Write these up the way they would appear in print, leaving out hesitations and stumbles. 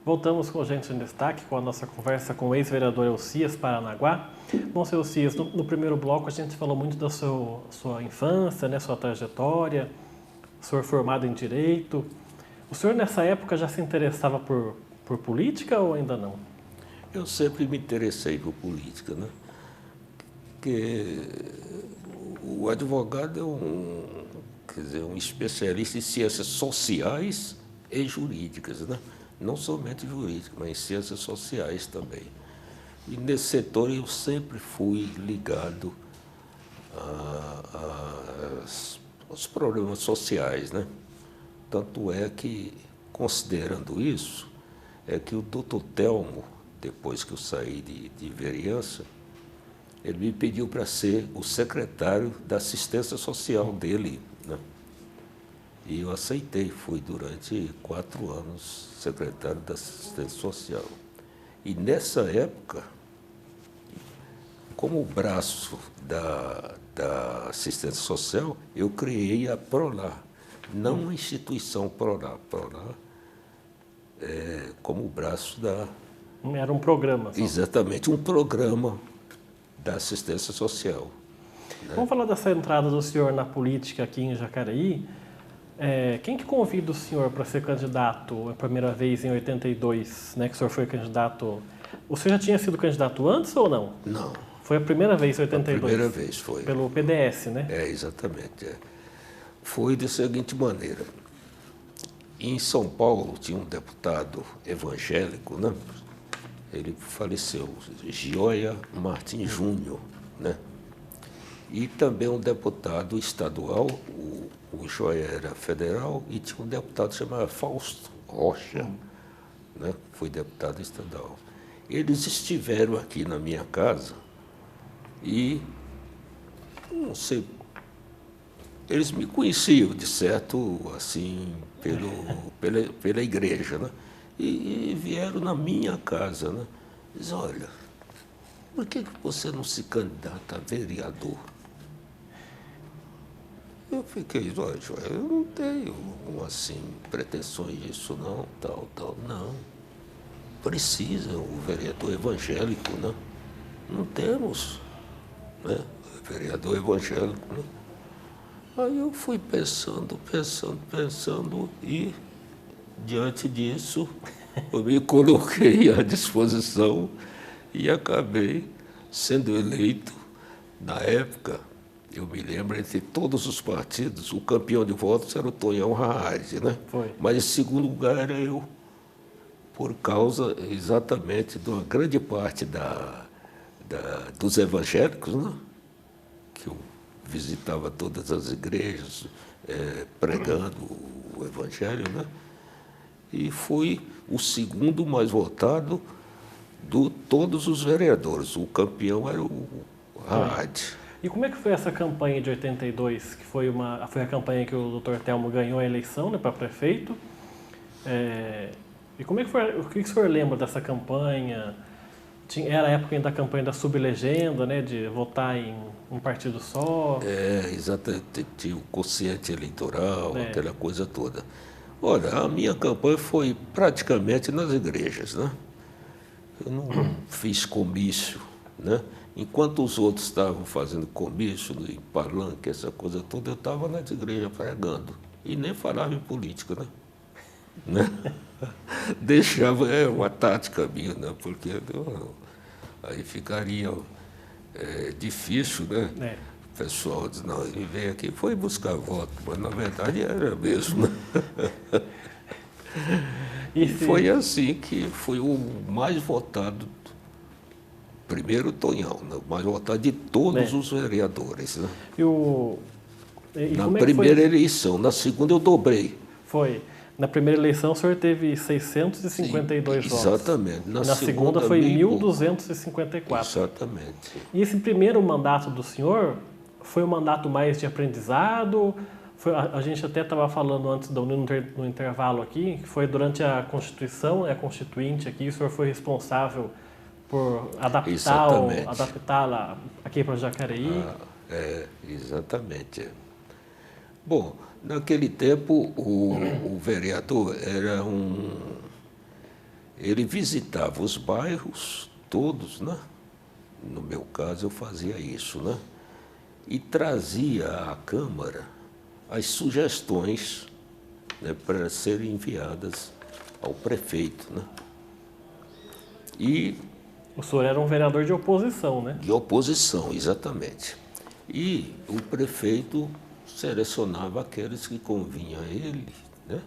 Voltamos com o Gente em Destaque, com a nossa conversa com o ex-vereador Elcias Paranaguá. Bom, seu Elcias, no primeiro bloco a gente falou muito da sua infância, né, sua trajetória, o senhor formado em Direito. O senhor nessa época já se interessava por política ou ainda não? Eu sempre me interessei por política, né? Porque o advogado é um especialista em ciências sociais e jurídicas, né? Não somente jurídicas, mas em ciências sociais também. E nesse setor eu sempre fui ligado aos problemas sociais, né? Tanto é que, considerando isso, é que o doutor Telmo, depois que eu saí de vereança, ele me pediu para ser o secretário da assistência social dele, né? E eu aceitei, fui durante 4 anos secretário da assistência social. E nessa época, como braço da assistência social, eu criei a Prolar, não uma instituição Prolar, como braço da... Era um programa só. Exatamente, um programa da assistência social. Né? Vamos falar dessa entrada do senhor na política aqui em Jacareí. Quem que convida o senhor para ser candidato a primeira vez em 82, né, que o senhor foi candidato? O senhor já tinha sido candidato antes ou não? Não. Foi a primeira vez em 82? A primeira vez foi. Pelo PDS, né? Exatamente. Foi da seguinte maneira. Em São Paulo tinha um deputado evangélico, né? Ele faleceu, Gioia Martins Júnior, né? E também um deputado estadual, o Gioia era federal, e tinha um deputado chamado Fausto Rocha, né? Foi deputado estadual. Eles estiveram aqui na minha casa e, não sei, eles me conheciam, de certo, assim, pela igreja, né? E vieram na minha casa, né? Diz, olha, por que você não se candidata a vereador? Eu fiquei, olha, eu não tenho, assim, pretensões disso não, tal, não. Precisa o vereador evangélico, né? Não temos, né? Vereador evangélico, né? Aí eu fui pensando e, diante disso, eu me coloquei à disposição e acabei sendo eleito. Na época, eu me lembro, entre todos os partidos, o campeão de votos era o Tonhão Raad, né? Foi. Mas em segundo lugar era eu, por causa exatamente de uma grande parte dos evangélicos, né? Que eu visitava todas as igrejas, pregando o evangelho, né? E fui o segundo mais votado de todos os vereadores. O campeão era o Raad. E como é que foi essa campanha de 82, que foi a campanha que o Dr. Telmo ganhou a eleição, né, para prefeito? E como é que foi, o que o senhor lembra dessa campanha? Era a época ainda da campanha da sublegenda, né, de votar em um partido só? Exatamente, tinha o quociente eleitoral, aquela coisa toda. Olha, a minha campanha foi praticamente nas igrejas, né? Eu não fiz comício, né? Enquanto os outros estavam fazendo comício, em palanque, essa coisa toda, eu estava nas igrejas pregando. E nem falava em política, né? Deixava, uma tática minha, né? Porque aí ficaria difícil, né? O pessoal diz, não, ele veio aqui, foi buscar voto, mas na verdade era mesmo, né? E foi assim que foi o mais votado, primeiro o Tonhão, né? O mais votado de todos os vereadores, né? Na primeira eleição, na segunda eu dobrei. Foi. Na primeira eleição o senhor teve 652 votos. Exatamente. Na segunda foi 1.254. Exatamente. E esse primeiro mandato do senhor foi um mandato mais de aprendizado? A gente até estava falando antes no intervalo aqui, que foi durante a Constituição, a Constituinte aqui, o senhor foi responsável por adaptá-la aqui para Jacareí. Exatamente. Bom, naquele tempo o vereador ele visitava os bairros todos, né? No meu caso, eu fazia isso, né? E trazia à Câmara as sugestões, né, para serem enviadas ao prefeito, né? E o senhor era um vereador de oposição, né? de oposição, exatamente. E o prefeito selecionava aqueles que convinham a ele, né?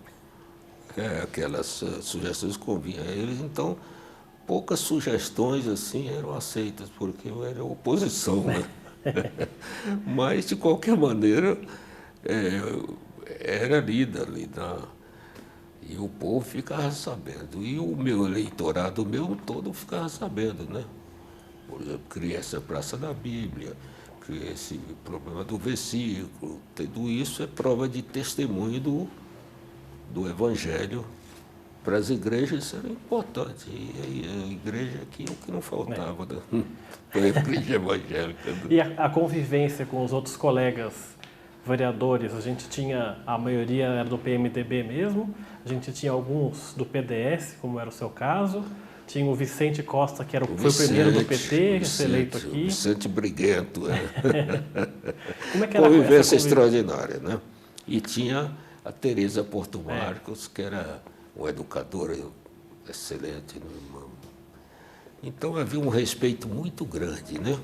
Aquelas sugestões que convinham a eles, então poucas sugestões assim eram aceitas, porque eu era oposição, né? Mas, de qualquer maneira, era lida ali, e o povo ficava sabendo. E o meu eleitorado, todo ficava sabendo, né? Por exemplo, cria essa praça da Bíblia, cria esse problema do versículo, tudo isso é prova de testemunho do Evangelho. Para as igrejas isso era importante. E a igreja aqui é o que não faltava, né? Para a igreja evangélica. Né? E a convivência com os outros colegas vereadores, a gente tinha, a maioria era do PMDB mesmo, a gente tinha alguns do PDS, como era o seu caso, tinha o Vicente Costa, que foi o primeiro do PT, eleito aqui. O Vicente Briguento. Como é que era convivência extraordinária, né? E tinha a Teresa Porto Marcos, que era uma educadora excelente. Né? Então havia um respeito muito grande, né?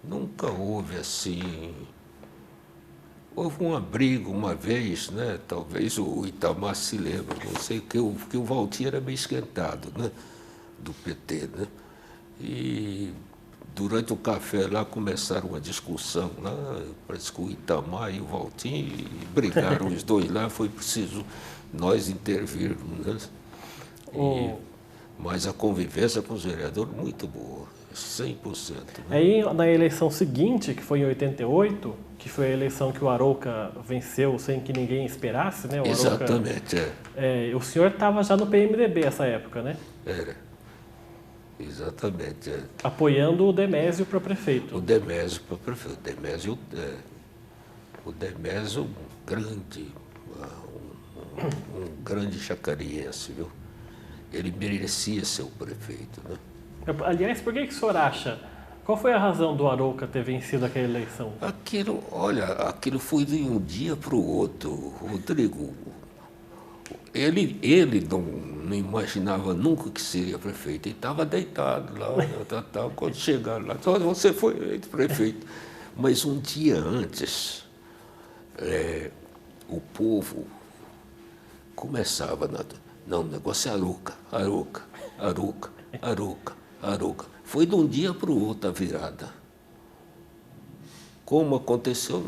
Nunca houve assim... Houve um abrigo uma vez, né? Talvez o Itamar se lembre, não sei, que o Valtinho era meio esquentado, né? Do PT, né? E durante o café lá começaram uma discussão lá, parece que o Itamar e o Valtinho brigaram os dois lá, foi preciso nós intervirmos, né? Mas a convivência com os vereadores muito boa, 100%. Né? Aí, na eleição seguinte, que foi em 88, que foi a eleição que o Arouca venceu sem que ninguém esperasse, né? Exatamente, o senhor estava já no PMDB nessa época, né? Era. Exatamente. Apoiando o Demésio para prefeito. O Demésio para prefeito. O Demésio, um grande jacariense, viu? Ele merecia ser o prefeito, né? Aliás, por que o senhor acha? Qual foi a razão do Arouca ter vencido aquela eleição? Aquilo foi de um dia para o outro, Rodrigo. Ele não imaginava nunca que seria prefeito. Ele estava deitado lá, quando chegaram lá, você foi eleito prefeito. Mas um dia antes, o povo começava, não, o negócio é Arouca. Foi de um dia para o outro a virada. Como aconteceu,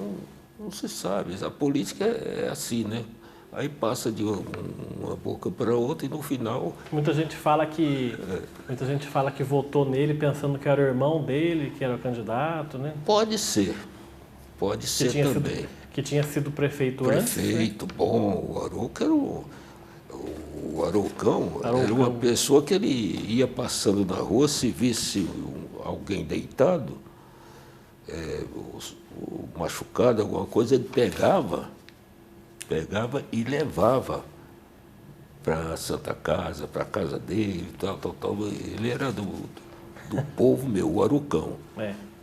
não se sabe. A política é assim, né? Aí passa de uma boca para outra e no final... Muita gente fala que votou nele pensando que era o irmão dele, que era o candidato, né? Pode ser também. Que tinha sido prefeito antes. Prefeito, né? Bom, o Arouca era o Aroucão era uma pessoa que ele ia passando na rua, se visse alguém deitado, machucado, alguma coisa, ele pegava e levava para a Santa Casa, para a casa dele, tal. Ele era do povo meu, o Aroucão.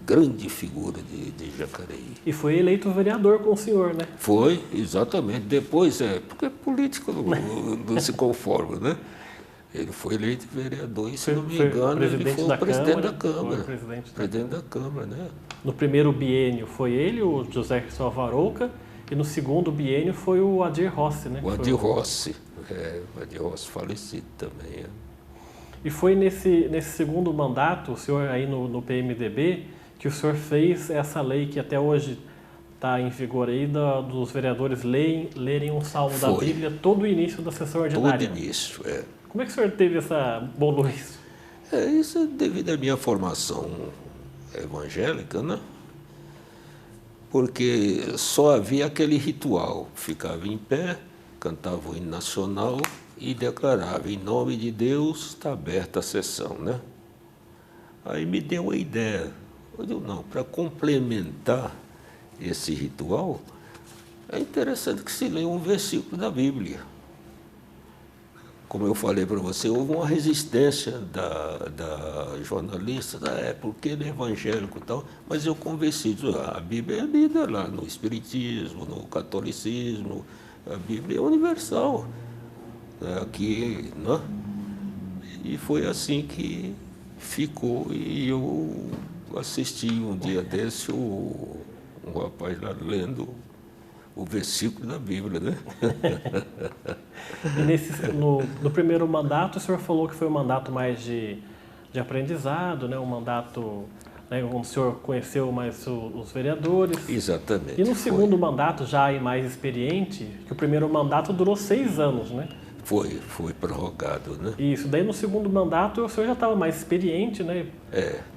Grande figura de Jacareí. E foi eleito vereador com o senhor, né? Foi, exatamente. Depois, porque político não se conforma, né? Ele foi eleito vereador e, se não me engano, ele foi o presidente da Câmara. Presidente da Câmara, né? No primeiro biênio foi ele, o José Cristóvão Arouca, e no segundo biênio foi o Adir Rossi, né? O Adir Rossi, o Adir Rossi falecido também. E foi nesse segundo mandato, o senhor aí no PMDB, que o senhor fez essa lei que até hoje está em vigor aí, dos vereadores lerem um salmo da Bíblia todo o início da sessão ordinária. Todo início, Como é que o senhor teve bolou isso? Isso é devido à minha formação evangélica, né? Porque só havia aquele ritual. Ficava em pé, cantava o hino nacional e declarava, em nome de Deus, está aberta a sessão, né? Aí me deu a ideia. Eu digo, não, para complementar esse ritual, é interessante que se leia um versículo da Bíblia. como eu falei para você, houve uma resistência da jornalista, porque ele é evangélico e tal, mas eu convenci, a Bíblia é lida lá no Espiritismo, no Catolicismo, a Bíblia é universal, aqui, né? E foi assim que ficou, e eu assisti um dia desse um rapaz lá lendo o versículo da Bíblia, né? E no primeiro mandato, o senhor falou que foi um mandato mais de aprendizado, né? Um mandato, né, onde o senhor conheceu mais os vereadores. Exatamente. E no segundo mandato, já aí mais experiente, que o primeiro mandato durou 6 anos, né? Foi prorrogado, né? Isso, daí no segundo mandato o senhor já estava mais experiente, né?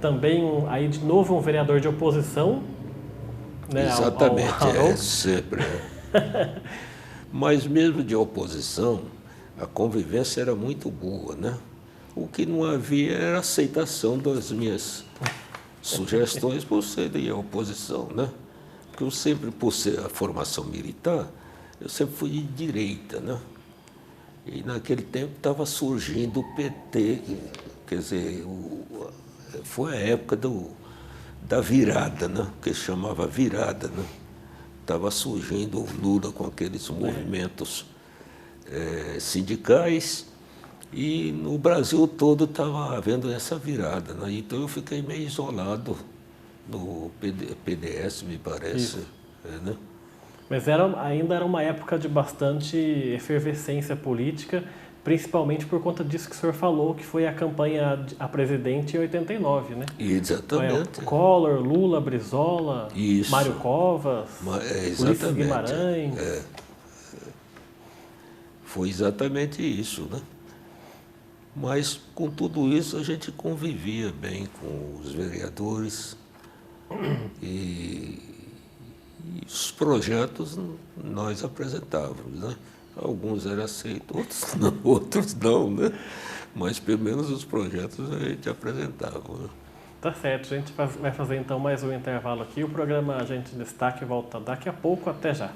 Também, aí de novo, um vereador de oposição, né? Exatamente, sempre. Mas mesmo de oposição, a convivência era muito boa, né? O que não havia era aceitação das minhas sugestões por serem a oposição, né? Porque eu sempre, por ser a formação militar, eu sempre fui de direita, né? E naquele tempo estava surgindo o PT, quer dizer, foi a época da virada, né? Que chamava virada, né? Estava surgindo o Lula com aqueles movimentos sindicais e no Brasil todo estava havendo essa virada, né? Então eu fiquei meio isolado no PDS, me parece. Né? Mas ainda era uma época de bastante efervescência política, principalmente por conta disso que o senhor falou, que foi a campanha a presidente em 89, né? Exatamente. Collor, Lula, Brizola, Isso. Mário Covas, Ulisses Guimarães. Foi exatamente isso, né? Mas com tudo isso a gente convivia bem com os vereadores e os projetos nós apresentávamos, né? Alguns eram aceitos, outros não, né? Mas pelo menos os projetos a gente apresentava. Né? Tá certo, a gente vai fazer então mais um intervalo aqui. O programa Agente em Destaque volta daqui a pouco, até já.